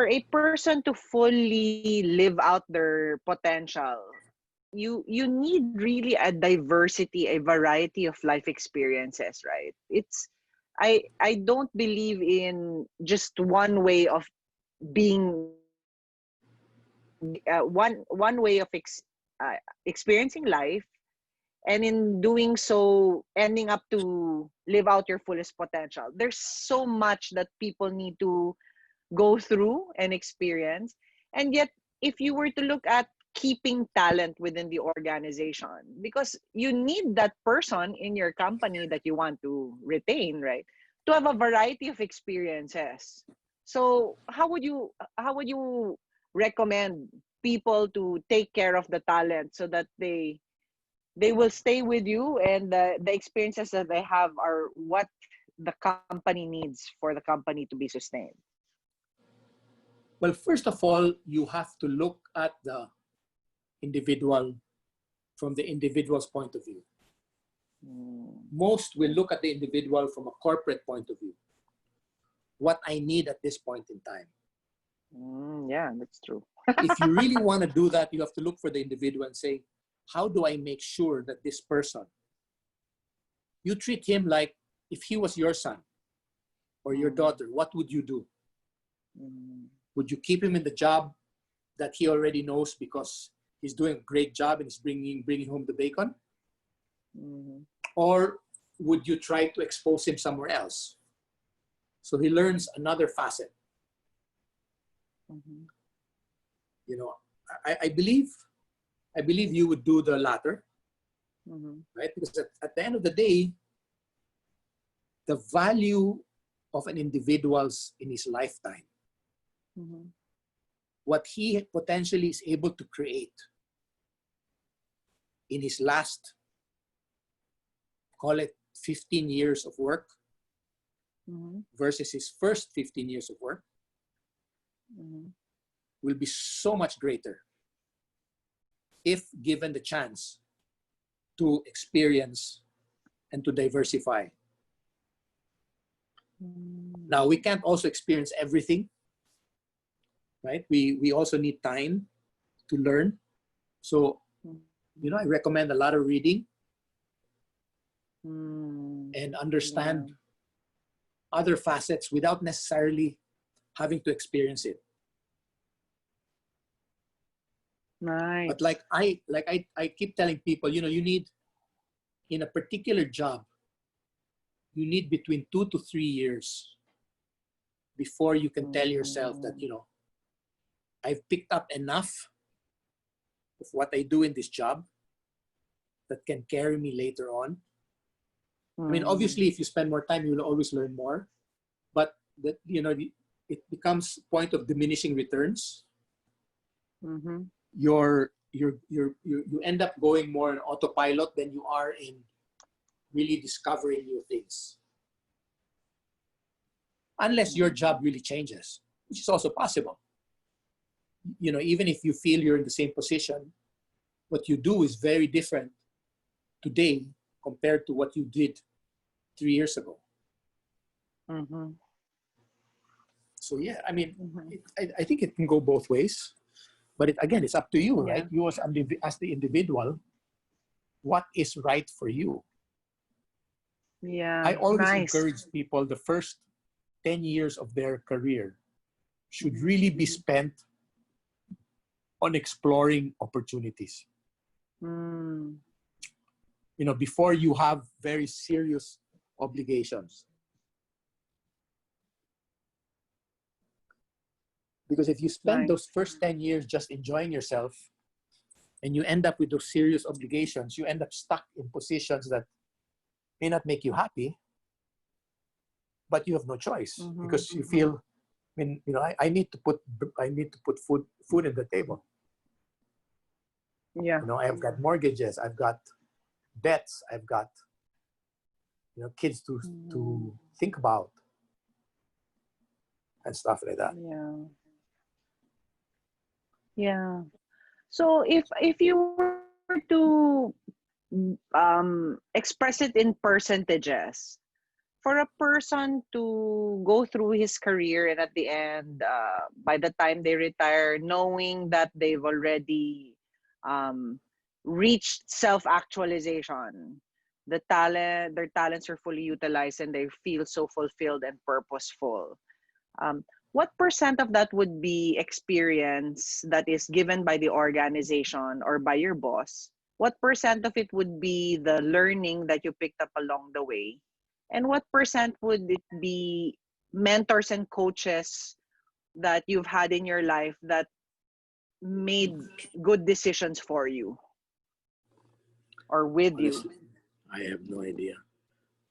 for a person to fully live out their potential, you need really a diversity, a variety of life experiences, right? I don't believe in just one way of being, one way of experiencing life, and in doing so ending up to live out your fullest potential. There's so much that people need to go through and experience. And yet, if you were to look at keeping talent within the organization, because you need that person in your company that you want to retain, right, to have a variety of experiences. So how would you recommend people to take care of the talent so that they will stay with you, and the experiences that they have are what the company needs for the company to be sustained? Well, first of all, you have to look at the individual from the individual's point of view. Most will look at the individual from a corporate point of view. What I need at this point in time. Yeah, that's true. If you really want to do that, you have to look for the individual and say, how do I make sure that this person, you treat him like if he was your son or your daughter, what would you do? Would you keep him in the job that he already knows because he's doing a great job and he's bringing home the bacon? Or would you try to expose him somewhere else so he learns another facet? You know, I believe you would do the latter, right? Because at the end of the day, the value of an individual's in his lifetime, what he potentially is able to create in his last, call it 15 years of work versus his first 15 years of work, will be so much greater if given the chance to experience and to diversify. Now, we can't also experience everything, right? We also need time to learn. So, you know, I recommend a lot of reading and understand other facets without necessarily having to experience it. Nice. But like I keep telling people, you know, you need, in a particular job, you need between 2 to 3 years before you can tell yourself that, you know, I've picked up enough of what I do in this job that can carry me later on. I mean, obviously, if you spend more time, you will always learn more. But that, you know, it becomes a point of diminishing returns. You end up going more on autopilot than you are in really discovering new things. Unless your job really changes, which is also possible. You know, even if you feel you're in the same position, what you do is very different today compared to what you did 3 years ago. So yeah, I mean, I think it can go both ways. But again, it's up to you, right? You as the individual, what is right for you? Yeah. I always encourage people, the first 10 years of their career should really be spent on exploring opportunities. You know, before you have very serious obligations. Because if you spend those first 10 years just enjoying yourself and you end up with those serious obligations, you end up stuck in positions that may not make you happy, but you have no choice because you feel, I mean, you know, I need to put food in the table. Yeah. You know, I've got mortgages, I've got debts, I've got, you know, kids to think about and stuff like that. Yeah. So if you were to express it in percentages, for a person to go through his career and at the end, by the time they retire, knowing that they've already um, reached self-actualization, their talents are fully utilized and they feel so fulfilled and purposeful. Um, what percent of that would be experience that is given by the organization or by your boss? What percent of it would be the learning that you picked up along the way? And what percent would it be mentors and coaches that you've had in your life that made good decisions for you or with you? Honestly, I have no idea.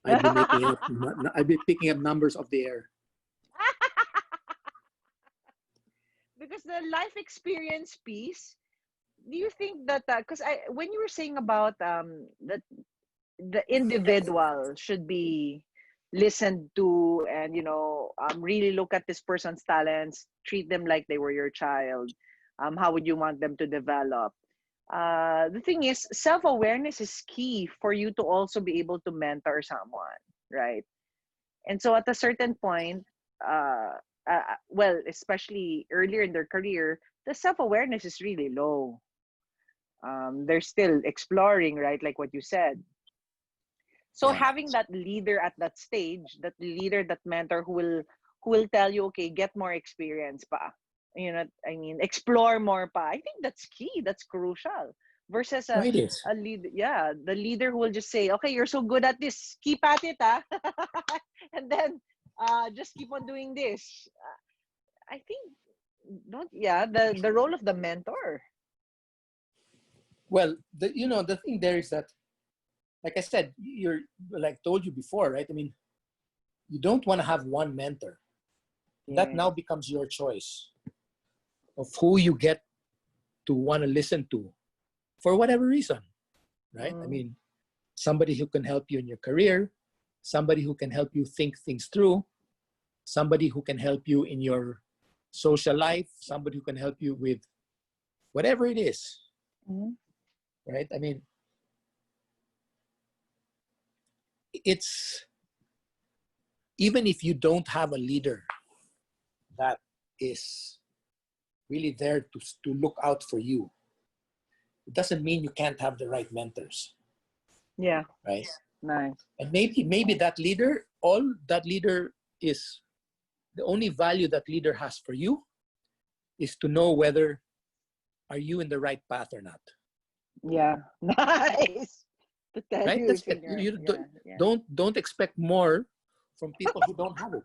I'd be making up. I'd be picking up numbers off the air. Because the life experience piece, do you think that because I when you were saying about that the individual should be listened to, and really look at this person's talents, treat them like they were your child, how would you want them to develop? The thing is, self-awareness is key for you to also be able to mentor someone, right? And so at a certain point, well, especially earlier in their career, the self-awareness is really low. They're still exploring, right? Like what you said. So Yeah. having that leader at that stage, that leader, that mentor who will tell you, okay, get more experience pa. I mean, explore more pa. I think that's key. That's crucial. Versus No, it is. a lead, yeah, the leader who will just say, okay, you're so good at this, keep at it, ah. And then just keep on doing this. I think, don't, yeah, the role of the mentor. Well, the thing there is that, like I said, you're like told you before, right? I mean, you don't want to have one mentor. That Yeah. now becomes your choice of who you get to want to listen to for whatever reason, right? I mean, somebody who can help you in your career, somebody who can help you think things through, somebody who can help you in your social life, somebody who can help you with whatever it is, right? I mean, it's even if you don't have a leader that is really there to look out for you, it doesn't mean you can't have the right mentors. Yeah. Right. Nice. And maybe that leader, all that leader is, the only value that leader has for you is to know whether are you in the right path or not. Yeah. Nice. To tell Right. you That's if it. in your, You yeah, yeah. don't expect more from people who don't have it.